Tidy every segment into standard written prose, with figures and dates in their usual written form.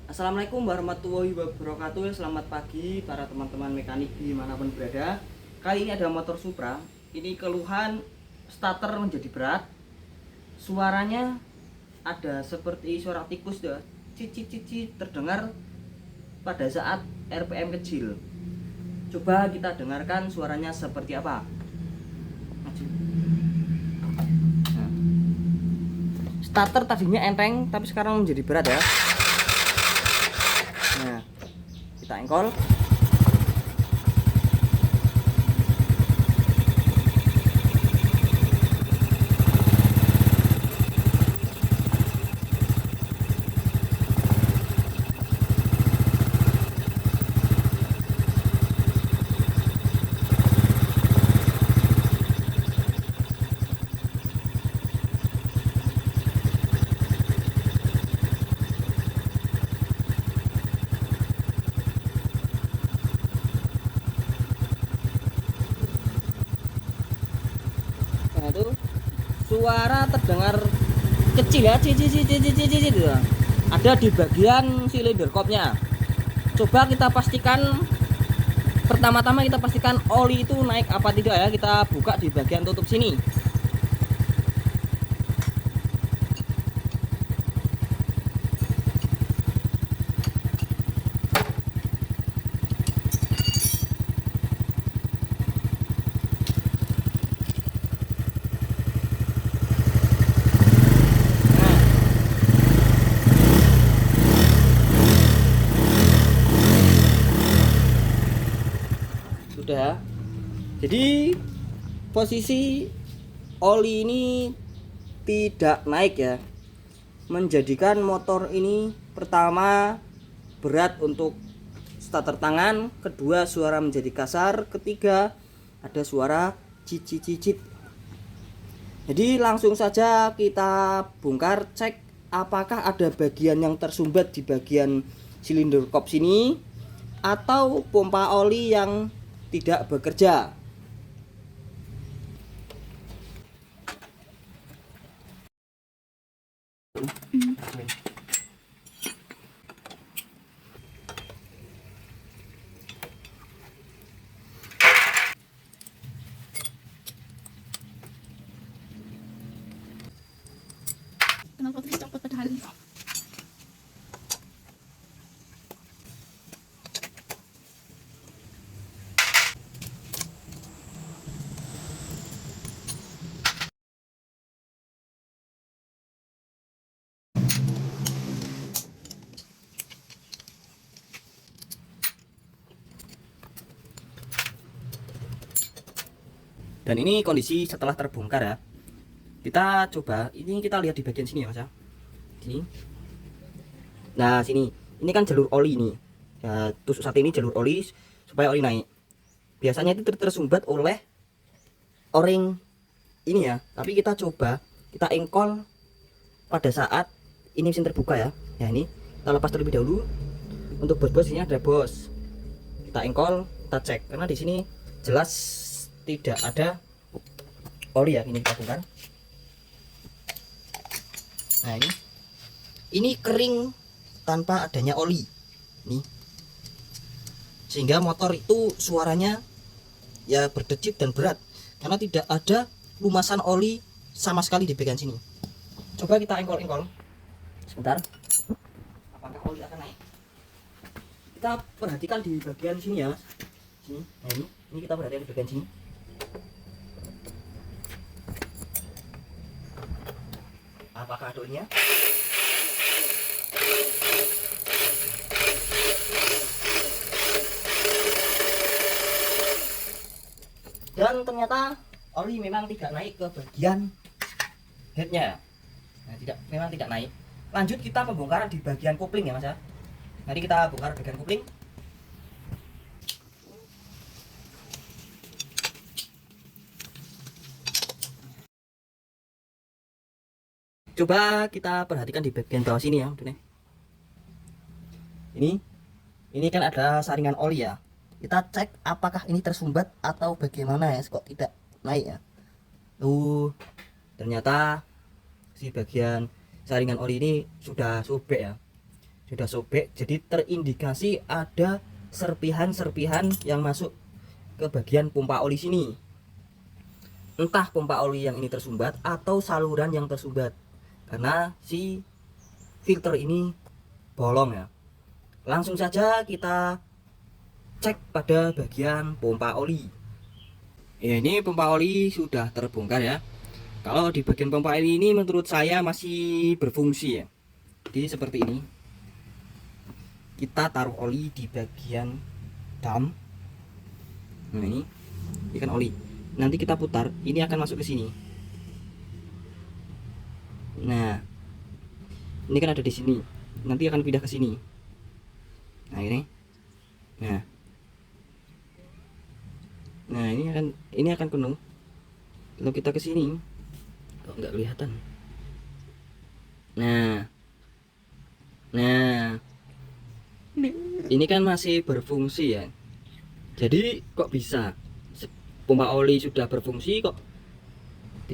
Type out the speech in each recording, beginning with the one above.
Assalamualaikum warahmatullahi wabarakatuh. Selamat pagi para teman-teman mekanik dimanapun berada. Kali ini ada motor Supra. Ini keluhan starter menjadi berat. Suaranya ada seperti suara tikus ya. Cici terdengar pada saat RPM kecil. Coba kita dengarkan suaranya seperti apa. Nah, starter tadinya enteng tapi sekarang menjadi berat ya. Nah, kita engkol. Nah, itu suara terdengar kecil ya, cici gitu. Ada di bagian silinder kopnya. Coba kita pastikan, pertama-tama kita pastikan oli itu naik apa tidak ya. Kita buka di bagian tutup sini. Sudah. Jadi posisi oli ini tidak naik ya, menjadikan motor ini pertama berat untuk starter tangan, kedua suara menjadi kasar, ketiga ada suara cicit. Jadi langsung saja kita bongkar, cek apakah ada bagian yang tersumbat di bagian silinder kop sini atau pompa oli yang tidak bekerja. Kenapa terus copot padahal? Dan ini kondisi setelah terbongkar ya. Kita coba, ini kita lihat di bagian sini ya Mas ya. Sini. Nah, sini. Ini kan jalur oli ini. Ya, tusuk sate ini jalur oli supaya oli naik. Biasanya itu tersumbat oleh o-ring ini ya. Tapi kita coba, kita engkol pada saat ini mesin terbuka ya. Ya ini, kita lepas terlebih dahulu. Untuk bos-bos ini ada bos. Kita engkol, kita cek karena di sini jelas tidak ada oli ya. Ini kita bongkar. Nah, ini kering tanpa adanya oli. Nih. Sehingga motor itu suaranya ya berdecit dan berat karena tidak ada lumasan oli sama sekali di bagian sini. Coba kita engkol-engkol. Sebentar. Apakah oli akan naik? Kita perhatikan di bagian sini ya, Mas. Sini. Nah, ini kita perhatikan di bagian sini. Apakah ada olinya? Dan ternyata oli memang tidak naik ke bagian headnya. Nah, memang tidak naik. Lanjut kita pembongkaran di bagian kopling ya Mas ya. Mari kita bongkar bagian kopling. Coba kita perhatikan di bagian bawah sini ya, ini kan ada saringan oli ya. Kita cek apakah ini tersumbat atau bagaimana ya, kok tidak naik ya. Ternyata si bagian saringan oli ini sudah sobek ya. sudah sobek, jadi terindikasi ada serpihan-serpihan yang masuk ke bagian pompa oli sini. Entah pompa oli yang ini tersumbat atau saluran yang tersumbat, karena si filter ini bolong ya. Langsung saja kita cek pada bagian pompa oli. Ya, ini pompa oli sudah terbongkar ya. Kalau di bagian pompa oli ini menurut saya masih berfungsi ya. Jadi seperti ini. Kita taruh oli di bagian dam. Nah, ini kan oli. Nanti kita putar, ini akan masuk ke sini. Nah, ini kan ada di sini. Nanti akan pindah ke sini. Nah, ini. Nah, ini akan penuh. Kalau kita ke sini, kok nggak kelihatan. Nah, ini kan masih berfungsi ya. Jadi kok bisa pompa oli sudah berfungsi kok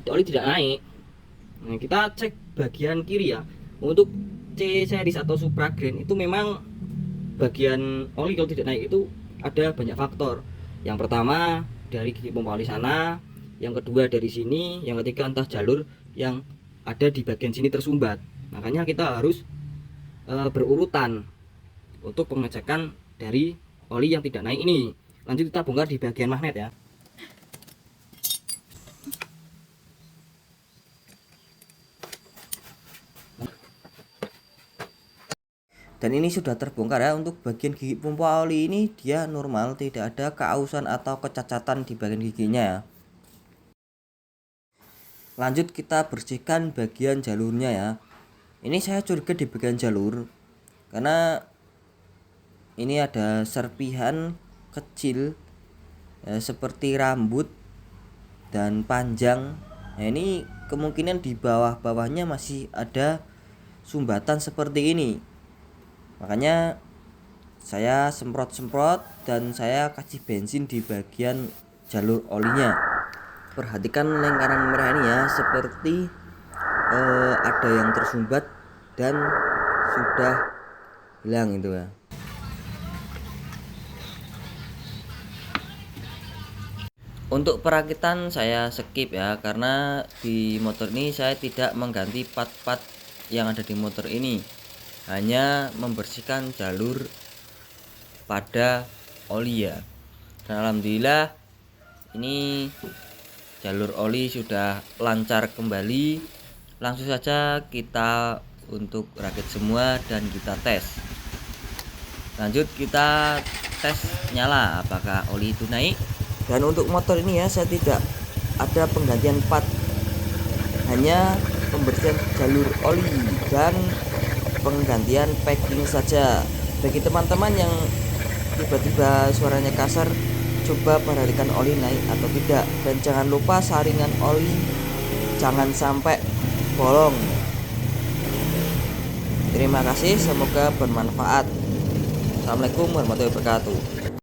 oli tidak naik. Nah, kita cek bagian kiri ya. Untuk C series atau Supra Grand itu memang bagian oli kalau tidak naik itu ada banyak faktor. Yang pertama dari gigi pompa oli sana, yang kedua dari sini, yang ketiga entah jalur yang ada di bagian sini tersumbat. Makanya kita harus berurutan untuk pengecekan dari oli yang tidak naik ini. Lanjut kita bongkar di bagian magnet ya. Dan ini sudah terbongkar ya. Untuk bagian gigi pompa oli ini dia normal, tidak ada keausan atau kecacatan di bagian giginya ya. Lanjut kita bersihkan bagian jalurnya ya. Ini saya curiga di bagian jalur karena ini ada serpihan kecil ya, seperti rambut dan panjang. Nah, ini kemungkinan di bawah-bawahnya masih ada sumbatan seperti ini. Makanya saya semprot-semprot dan saya kasih bensin di bagian jalur olinya. Perhatikan lingkaran merah ini ya, seperti ada yang tersumbat dan sudah hilang itu ya. Untuk perakitan saya skip ya, karena di motor ini saya tidak mengganti part-part yang ada di motor ini, hanya membersihkan jalur pada oli ya. Dan alhamdulillah ini jalur oli sudah lancar kembali. Langsung saja kita untuk rakit semua dan kita tes. Lanjut kita tes nyala apakah oli itu naik. Dan untuk motor ini ya, saya tidak ada penggantian part, hanya pembersihan jalur oli dan penggantian packing saja. Bagi teman-teman yang tiba-tiba suaranya kasar, coba perhatikan oli naik atau tidak, dan jangan lupa saringan oli jangan sampai bolong. Terima kasih, semoga bermanfaat. Assalamualaikum warahmatullahi wabarakatuh.